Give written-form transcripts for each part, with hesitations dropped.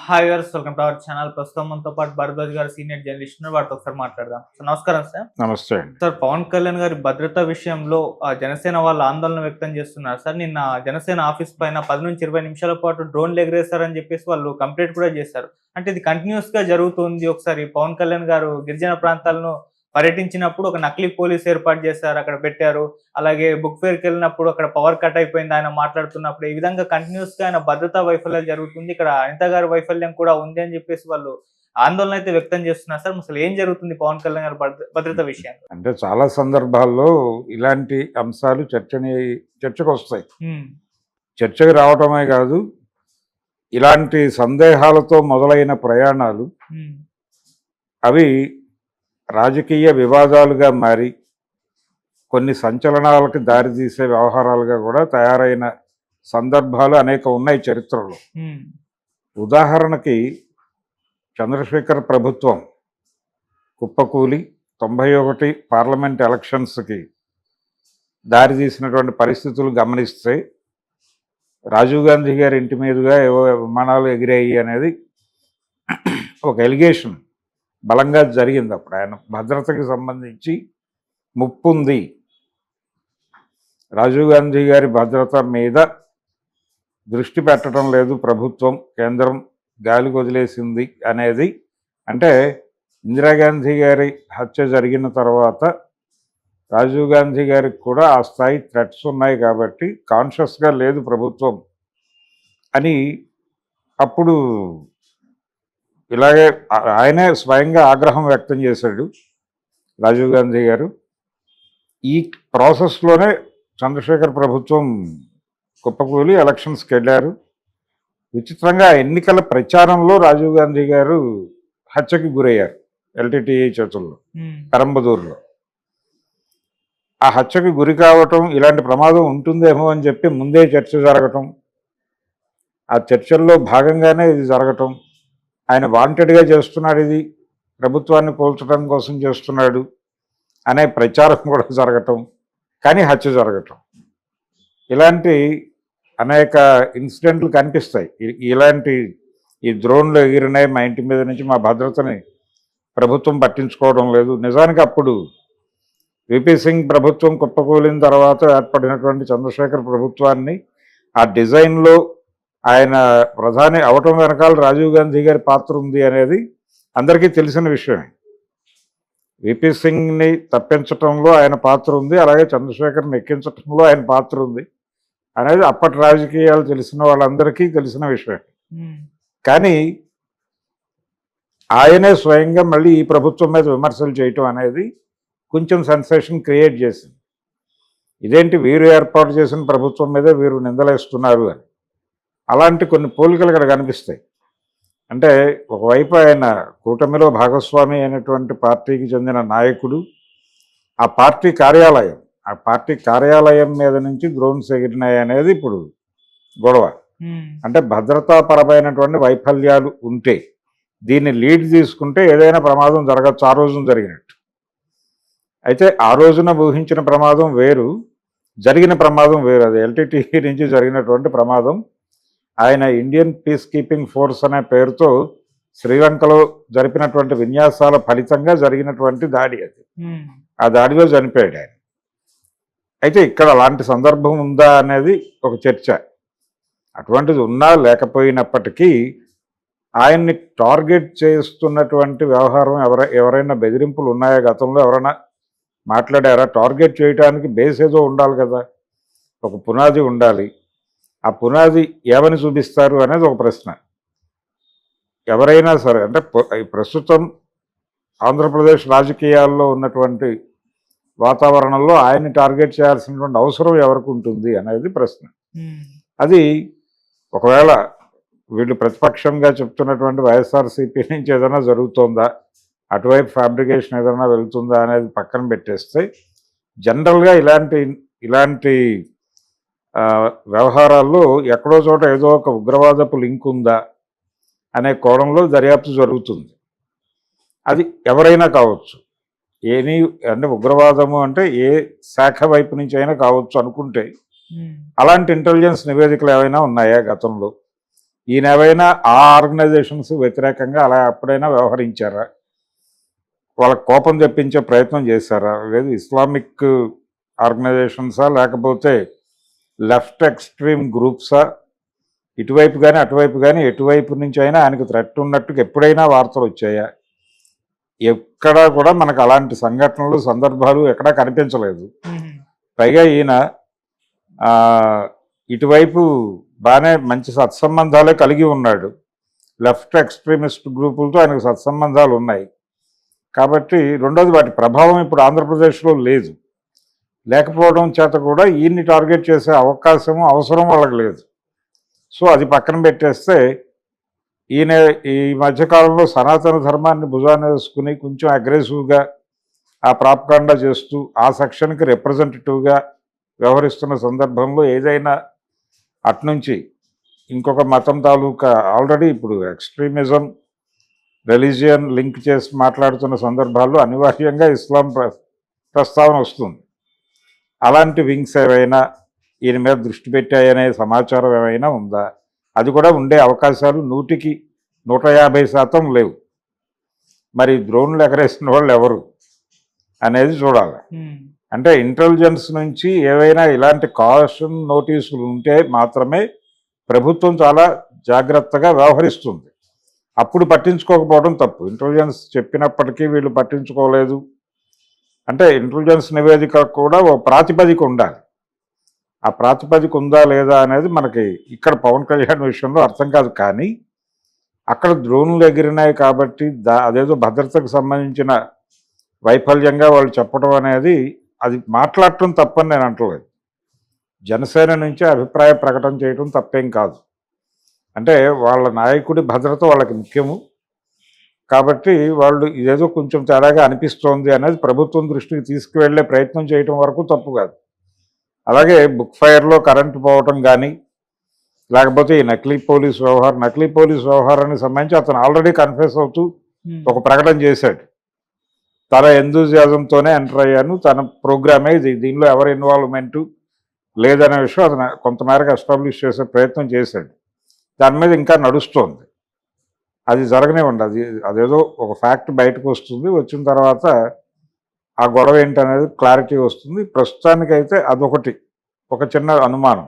Hi viewers, welcome to our channel. ప్రస్తుతం మనతో పాటు భరద్వాజ్ గారు సీనియర్ జర్నలిస్ట్ ఉన్నారు. వారితో ఒకసారి మాట్లాడదాం. సార్ నమస్కారం సార్. నమస్తే అండి. సార్, పవన్ కళ్యాణ్ గారి భద్రతా విషయంలో జనసేన వాళ్ళు ఆందోళన వ్యక్తం చేస్తున్నారు సార్. నిన్న జనసేన ఆఫీస్ పైన 10 నుంచి 20 నిమిషాల పాటు డ్రోన్లు ఎగరేస్తారని చెప్పేసి వాళ్ళు కంప్లైంట్ కూడా చేశారు. అంటే ఇది కంటిన్యూస్ గా జరుగుతుంది. ఒకసారి పవన్ కళ్యాణ్ గారు గిరిజన ప్రాంతాలను పర్యటించినప్పుడు ఒక నకిలీ పోలీస్ ఏర్పాటు చేశారు, అక్కడ పెట్టారు. అలాగే బుక్ ఫేర్కి వెళ్ళినప్పుడు అక్కడ పవర్ కట్ అయిపోయింది ఆయన మాట్లాడుతున్నప్పుడు. ఈ విధంగా కంటిన్యూస్ గా ఆయన భద్రతా వైఫల్యాలు జరుగుతుంది, ఇక్కడ అనిత గారి వైఫల్యం కూడా ఉంది అని చెప్పేసి వాళ్ళు ఆందోళన అయితే వ్యక్తం చేస్తున్నారు సార్. అసలు ఏం జరుగుతుంది పవన్ కళ్యాణ్ గారి భద్రత విషయంలో? అంటే చాలా సందర్భాల్లో ఇలాంటి అంశాలు చర్చకు వస్తాయి. చర్చకు రావటమే కాదు, ఇలాంటి సందేహాలతో మొదలైన ప్రయాణాలు అవి రాజకీయ వివాదాలుగా మారి కొన్ని సంచలనాలకు దారితీసే వ్యవహారాలుగా కూడా తయారైన సందర్భాలు అనేక ఉన్నాయి చరిత్రలో. ఉదాహరణకి చంద్రశేఖర్ ప్రభుత్వం కుప్పకూలి 91 పార్లమెంట్ ఎలక్షన్స్కి దారితీసినటువంటి పరిస్థితులు గమనిస్తే రాజీవ్ గాంధీ గారి ఇంటి మీదుగా ఏవో విమానాలు ఎగిరాయి అనేది ఒక ఎలిగేషన్ బలంగా జరిగింది. అప్పుడు ఆయన భద్రతకి సంబంధించి ముప్పు ఉంది, రాజీవ్ గాంధీ గారి భద్రత మీద దృష్టి పెట్టడం లేదు ప్రభుత్వం, కేంద్రం గాలికి వదిలేసింది అనేది. అంటే ఇందిరాగాంధీ గారి హత్య జరిగిన తర్వాత రాజీవ్ గాంధీ గారికి కూడా ఆ స్థాయి థ్రెట్స్ ఉన్నాయి కాబట్టి కాన్షియస్గా లేదు ప్రభుత్వం అని అప్పుడు ఇలాగే ఆయనే స్వయంగా ఆగ్రహం వ్యక్తం చేశాడు రాజీవ్ గాంధీ గారు. ఈ ప్రాసెస్లోనే చంద్రశేఖర్ ప్రభుత్వం కుప్పకూలి ఎలక్షన్స్కి వెళ్ళారు. విచిత్రంగా ఎన్నికల ప్రచారంలో రాజీవ్ గాంధీ గారు హత్యకి గురయ్యారు ఎల్టీటీఈ చేతుల్లో, పెరంబదూరులో. ఆ హత్యకి గురి కావటం, ఇలాంటి ప్రమాదం ఉంటుందేమో అని చెప్పి ముందే చర్చ జరగటం, ఆ చర్చల్లో భాగంగానే ఇది జరగటం, ఆయన వాంటెడ్గా చేస్తున్నాడు, ఇది ప్రభుత్వాన్ని కూల్చడం కోసం చేస్తున్నాడు అనే ప్రచారం కూడా జరగటం, కానీ హత్య జరగటం, ఇలాంటి అనేక ఇన్సిడెంట్లు కనిపిస్తాయి. ఇలాంటి ఈ డ్రోన్లు ఎగిరినాయి మా ఇంటి మీద నుంచి, మా భద్రతని ప్రభుత్వం పట్టించుకోవడం లేదు. నిజానికి అప్పుడు విపి సింగ్ ప్రభుత్వం కుప్పకూలిన తర్వాత ఏర్పడినటువంటి చంద్రశేఖర్ ప్రభుత్వాన్ని ఆ డిజైన్లో ఆయన ప్రధాని అవటం వెనకాల రాజీవ్ గాంధీ గారి పాత్ర ఉంది అనేది అందరికీ తెలిసిన విషయమే. విపి సింగ్ని తప్పించటంలో ఆయన పాత్ర ఉంది, అలాగే చంద్రశేఖర్ని ఎక్కించటంలో ఆయన పాత్ర ఉంది అనేది అప్పటి రాజకీయాలు తెలిసిన వాళ్ళందరికీ తెలిసిన విషయం. కానీ ఆయనే స్వయంగా మళ్ళీ ఈ ప్రభుత్వం మీద విమర్శలు చేయటం అనేది కొంచెం సెన్సేషన్ క్రియేట్ చేసింది. ఇదేంటి వీరు ఏర్పాటు చేసిన ప్రభుత్వం మీదే వీరు నిందలేస్తున్నారు అని. అలాంటి కొన్ని పోలికలు ఇక్కడ కనిపిస్తాయి. అంటే ఒకవైపు ఆయన కూటమిలో భాగస్వామి అయినటువంటి పార్టీకి చెందిన నాయకుడు, ఆ పార్టీ కార్యాలయం మీద నుంచి డ్రోన్స్ ఎగిరినాయి అనేది ఇప్పుడు గొడవ. అంటే భద్రతాపరమైనటువంటి వైఫల్యాలు ఉంటే దీన్ని లీడ్ తీసుకుంటే ఏదైనా ప్రమాదం జరగచ్చు. ఆ రోజున జరిగినట్టు అయితే ఆ రోజున ఊహించిన ప్రమాదం వేరు, జరిగిన ప్రమాదం వేరు. అది ఎల్టీటీఈ నుంచి జరిగినటువంటి ప్రమాదం. ఆయన ఇండియన్ పీస్ కీపింగ్ ఫోర్స్ అనే పేరుతో శ్రీలంకలో జరిపినటువంటి విన్యాసాల ఫలితంగా జరిగినటువంటి దాడి అది. ఆ దాడిలో చనిపోయాడు ఆయన. అయితే ఇక్కడ అలాంటి సందర్భం ఉందా అనేది ఒక చర్చ. అటువంటిది ఉన్నా లేకపోయినప్పటికీ ఆయన్ని టార్గెట్ చేస్తున్నటువంటి వ్యవహారం ఎవరైనా బెదిరింపులు ఉన్నాయా, గతంలో ఎవరైనా మాట్లాడారా? టార్గెట్ చేయడానికి బేస్ ఏదో ఉండాలి కదా, ఒక పునాది ఉండాలి. ఆ పునాది ఏమని చూపిస్తారు అనేది ఒక ప్రశ్న. ఎవరైనా సరే, అంటే ప్రస్తుతం ఆంధ్రప్రదేశ్ రాజకీయాల్లో ఉన్నటువంటి వాతావరణంలో ఆయన్ని టార్గెట్ చేయాల్సినటువంటి అవసరం ఎవరికి ఉంటుంది అనేది ప్రశ్న. అది ఒకవేళ వీళ్ళు ప్రతిపక్షంగా చెప్తున్నటువంటి వైఎస్ఆర్సీపీ నుంచి ఏదైనా జరుగుతుందా, అటువైపు ఫ్యాబ్రికేషన్ ఏదైనా వెళ్తుందా అనేది పక్కన పెట్టేస్తే, జనరల్గా ఇలాంటి వ్యవహారాల్లో ఎక్కడో చోట ఏదో ఒక ఉగ్రవాదపు లింక్ ఉందా అనే కోణంలో దర్యాప్తు జరుగుతుంది. అది ఎవరైనా కావచ్చు, అంటే ఉగ్రవాదము అంటే ఏ శాఖ వైపు నుంచి అయినా కావచ్చు అనుకుంటే అలాంటి ఇంటెలిజెన్స్ నివేదికలు ఏమైనా ఉన్నాయా గతంలో? ఈయన ఏవైనా ఆ ఆర్గనైజేషన్స్ వ్యతిరేకంగా అలా ఎప్పుడైనా వ్యవహరించారా? వాళ్ళకి కోపం తెప్పించే ప్రయత్నం చేశారా? లేదు ఇస్లామిక్ ఆర్గనైజేషన్సా, లేకపోతే లెఫ్ట్ ఎక్స్ట్రీమ్ గ్రూప్సా? ఇటువైపు కానీ అటువైపు కానీ ఎటువైపు నుంచి అయినా ఆయనకు థ్రెట్ ఉన్నట్టుగా ఎప్పుడైనా వార్తలు వచ్చాయా? ఎక్కడా కూడా మనకు అలాంటి సంఘటనలు, సందర్భాలు ఎక్కడా కనిపించలేదు. పైగా ఈయన ఇటువైపు బాగానే మంచి సత్సంబంధాలే కలిగి ఉన్నాడు. లెఫ్ట్ ఎక్స్ట్రీమిస్ట్ గ్రూపులతో ఆయనకు సత్సంబంధాలు ఉన్నాయి కాబట్టి, రెండోది వాటి ప్రభావం ఇప్పుడు ఆంధ్రప్రదేశ్లో లేదు. లేకపోవడం చేత కూడా ఈయన్ని టార్గెట్ చేసే అవకాశము, అవసరం వాళ్ళకి లేదు. సో అది పక్కన పెట్టేస్తే, ఈయన ఈ మధ్యకాలంలో సనాతన ధర్మాన్ని భుజాన్ని వేసుకుని కొంచెం అగ్రెసివ్గా ఆ ప్రాపకాండా చేస్తూ ఆ సెక్షన్కి రిప్రజెంటేటివ్గా వ్యవహరిస్తున్న సందర్భంలో ఏదైనా అట్నుంచి ఇంకొక మతం తాలూకా ఆల్రెడీ ఇప్పుడు ఎక్స్ట్రీమిజం, రిలీజియన్ లింక్ చేసి మాట్లాడుతున్న సందర్భాల్లో అనివార్యంగా ఇస్లాం ప్రస్తావన వస్తుంది. అలాంటి వింగ్స్ ఏవైనా ఈయన మీద దృష్టి పెట్టాయనే సమాచారం ఏమైనా ఉందా? అది కూడా ఉండే అవకాశాలు 100కి 150% లేవు. మరి డ్రోన్లు ఎగరేసిన వాళ్ళు ఎవరు అనేది చూడాలి. అంటే ఇంటెలిజెన్స్ నుంచి ఏవైనా ఇలాంటి కాషన్ నోటీసులు ఉంటే మాత్రమే ప్రభుత్వం చాలా జాగ్రత్తగా వ్యవహరిస్తుంది. అప్పుడు పట్టించుకోకపోవడం తప్పు. ఇంటెలిజెన్స్ చెప్పినప్పటికీ వీళ్ళు పట్టించుకోలేదు అంటే ఇంటెలిజెన్స్ నివేదిక కూడా ఓ ప్రాతిపదిక ఉండాలి. ఆ ప్రాతిపదిక ఉందా లేదా అనేది మనకి ఇక్కడ పవన్ కళ్యాణ్ విషయంలో అర్థం కాదు. కానీ అక్కడ డ్రోన్లు ఎగిరినాయి కాబట్టి అదేదో భద్రతకు సంబంధించిన వైఫల్యంగా వాళ్ళు చెప్పడం అనేది, అది మాట్లాడటం తప్పని నేను అంటలేదు. జనసేన నుంచి అభిప్రాయ ప్రకటన చేయడం తప్పేం కాదు. అంటే వాళ్ళ నాయకుడి భద్రత వాళ్ళకి ముఖ్యము కాబట్టి వాళ్ళు ఇదేదో కొంచెం తేడాగా అనిపిస్తోంది అనేది ప్రభుత్వం దృష్టికి తీసుకువెళ్లే ప్రయత్నం చేయడం వరకు తప్పు కాదు. అలాగే బుక్ ఫైర్లో కరెంటు పోవటం కానీ, లేకపోతే ఈ నకిలీ పోలీస్ వ్యవహారానికి సంబంధించి అతను ఆల్రెడీ కన్ఫెస్ అవుతూ ఒక ప్రకటన చేశాడు. తన ఎంతూజియాజంతోనే ఎంటర్ అయ్యాను, తన ప్రోగ్రామే ఇది, దీనిలో ఎవరి ఇన్వాల్వ్మెంటు లేదనే విషయం అతను కొంతమేరకు ఎస్టాబ్లిష్ చేసే ప్రయత్నం చేశాడు. దాని మీద ఇంకా నడుస్తోంది. అది జరగనివ్వండి. అదేదో ఒక ఫ్యాక్ట్ బయటకు వస్తుంది, వచ్చిన తర్వాత ఆ గొడవ ఏంటనేది క్లారిటీ వస్తుంది. ప్రస్తుతానికైతే అదొకటి, ఒక చిన్న అనుమానం.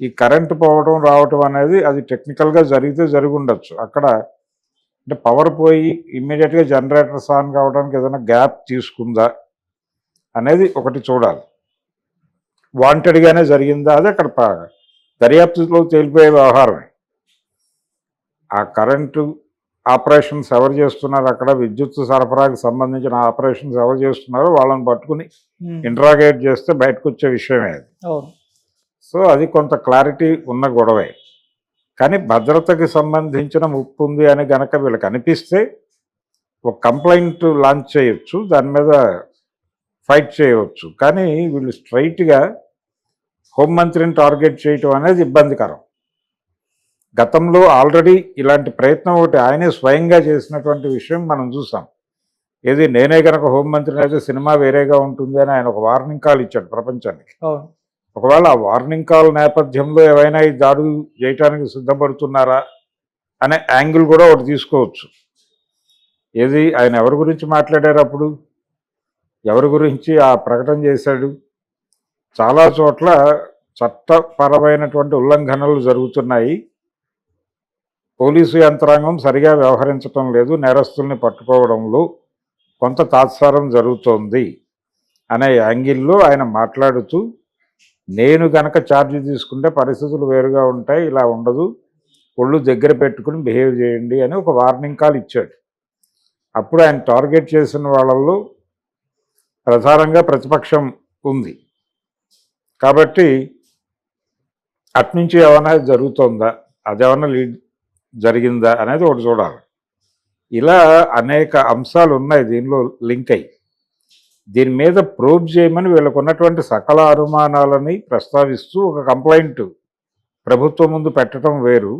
ఈ కరెంటు పోవడం రావటం అనేది అది టెక్నికల్గా జరిగితే జరిగి ఉండొచ్చు. అక్కడ అంటే పవర్ పోయి ఇమ్మీడియట్గా జనరేటర్స్ ఆన్ కావడానికి ఏదైనా గ్యాప్ తీసుకుందా అనేది ఒకటి చూడాలి. వాంటెడ్గానే జరిగిందా అది అక్కడ దర్యాప్తులో తేలిపోయే వ్యవహారమే. ఆ కరెంటు ఆపరేషన్స్ ఎవరు చేస్తున్నారు, అక్కడ విద్యుత్ సరఫరాకు సంబంధించిన ఆపరేషన్స్ ఎవరు చేస్తున్నారో వాళ్ళని పట్టుకుని ఇంట్రాగేట్ చేస్తే బయటకు వచ్చే విషయమే అది. సో అది కొంత క్లారిటీ ఉన్న గొడవే. కానీ భద్రతకి సంబంధించిన ముప్పు ఉంది అని గనక వీళ్ళకి అనిపిస్తే ఒక కంప్లైంట్ లాంచ్ చేయొచ్చు, దాని మీద ఫైట్ చేయవచ్చు. కానీ వీళ్ళు స్ట్రైట్గా హోంమంత్రిని టార్గెట్ చేయటం అనేది ఇబ్బందికరం. గతంలో ఆల్రెడీ ఇలాంటి ప్రయత్నం ఒకటి ఆయనే స్వయంగా చేసినటువంటి విషయం మనం చూసాం. ఏది నేనే కనుక హోంమంత్రిని అయితే సినిమా వేరేగా ఉంటుంది అని ఆయన ఒక వార్నింగ్ కాల్ ఇచ్చాడు ప్రపంచానికి. ఒకవేళ ఆ వార్నింగ్ కాల్ నేపథ్యంలో ఏవైనా ఈ దాడులు చేయటానికి సిద్ధపడుతున్నారా అనే యాంగిల్ కూడా ఒకటి తీసుకోవచ్చు. ఏది ఆయన ఎవరి గురించి మాట్లాడారు, అప్పుడు ఎవరి గురించి ఆ ప్రకటన చేశాడు? చాలా చోట్ల చట్టపరమైనటువంటి ఉల్లంఘనలు జరుగుతున్నాయి, పోలీసు యంత్రాంగం సరిగా వ్యవహరించటం లేదు, నేరస్తుల్ని పట్టుకోవడంలో కొంత తాత్సారం జరుగుతోంది అనే యాంగిల్లో ఆయన మాట్లాడుతూ, నేను గనక ఛార్జ్ తీసుకుంటే పరిస్థితులు వేరుగా ఉంటాయి, ఇలా ఉండదు, ఒళ్ళు దగ్గర పెట్టుకుని బిహేవ్ చేయండి అని ఒక వార్నింగ్ కాల్ ఇచ్చాడు. అప్పుడు ఆయన టార్గెట్ చేసిన వాళ్ళల్లో ప్రధానంగా ప్రతిపక్షం ఉంది కాబట్టి అట్నుంచి ఏమైనా జరుగుతుందా, అదేమన్నా లీడ్ జరిగిందా అనేది ఒకటి చూడాలి. ఇలా అనేక అంశాలు ఉన్నాయి దీనిలో లింక్ అయ్యి. దీని మీద ప్రోబ్ చేయమని వీళ్ళకు ఉన్నటువంటి సకల అనుమానాలని ప్రస్తావిస్తూ ఒక కంప్లైంట్ ప్రభుత్వం ముందు పెట్టడం వేరు,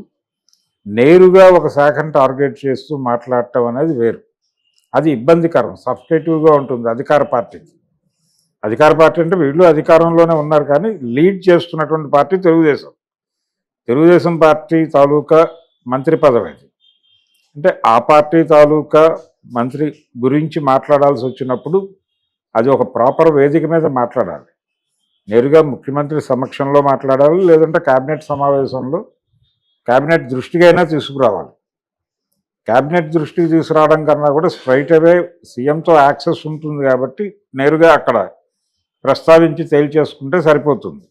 నేరుగా ఒక శాఖను టార్గెట్ చేస్తూ మాట్లాడటం అనేది వేరు. అది ఇబ్బందికరం, సబ్స్టేటివ్గా ఉంటుంది అధికార పార్టీకి. అధికార పార్టీ అంటే వీళ్ళు అధికారంలోనే ఉన్నారు కానీ లీడ్ చేస్తున్నటువంటి పార్టీ తెలుగుదేశం. తెలుగుదేశం పార్టీ తాలూకా మంత్రి పదవి అది. అంటే ఆ పార్టీ తాలూకా మంత్రి గురించి మాట్లాడాల్సి వచ్చినప్పుడు అది ఒక ప్రాపర్ వేదిక మీద మాట్లాడాలి. నేరుగా ముఖ్యమంత్రి సమక్షంలో మాట్లాడాలి, లేదంటే కేబినెట్ సమావేశంలో కేబినెట్ దృష్టికైనా తీసుకురావాలి. కేబినెట్ దృష్టికి తీసుకురావడం కన్నా కూడా స్ట్రైట్ అవే సీఎంతో యాక్సెస్ ఉంటుంది కాబట్టి నేరుగా అక్కడ ప్రస్తావించి తేల్చేసుకుంటే సరిపోతుంది.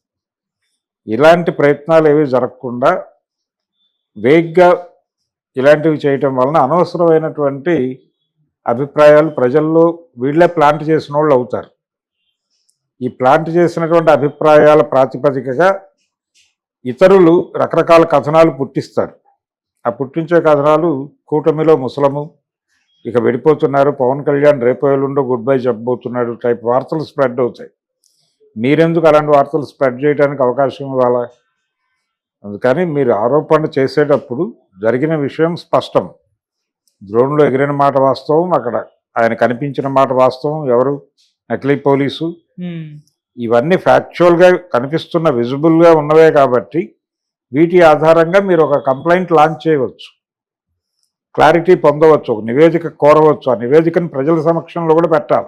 ఇలాంటి ప్రయత్నాలు ఏవి జరగకుండా వేగ్గా ఇలాంటివి చేయటం వలన అనవసరమైనటువంటి అభిప్రాయాలు ప్రజల్లో వీళ్ళే ప్లాంట్ చేసిన వాళ్ళు అవుతారు. ఈ ప్లాంట్ చేసినటువంటి అభిప్రాయాల ప్రాతిపదికగా ఇతరులు రకరకాల కథనాలు పుట్టిస్తారు. ఆ పుట్టించే కథనాలు కూటమిలో ముసలము, ఇక విడిపోతున్నారు, పవన్ కళ్యాణ్ రేపు ఎల్లుండో గుడ్ బై చెప్పబోతున్నాడు టైప్ వార్తలు స్ప్రెడ్ అవుతాయి. మీరెందుకు అలాంటి వార్తలు స్ప్రెడ్ చేయడానికి అవకాశం ఇవ్వాలా? అందుకని మీరు ఆరోపణ చేసేటప్పుడు జరిగిన విషయం స్పష్టం. డ్రోన్లో ఎగిరిన మాట వాస్తవం, అక్కడ ఆయన కనిపించిన మాట వాస్తవం, ఎవరు నకిలీ పోలీసు, ఇవన్నీ ఫ్యాక్చువల్గా కనిపిస్తున్న విజిబుల్గా ఉన్నవే కాబట్టి వీటి ఆధారంగా మీరు ఒక కంప్లైంట్ లాంచ్ చేయవచ్చు, క్లారిటీ పొందవచ్చు, ఒక నివేదిక కోరవచ్చు. ఆ నివేదికను ప్రజల సమక్షంలో కూడా పెట్టాలి.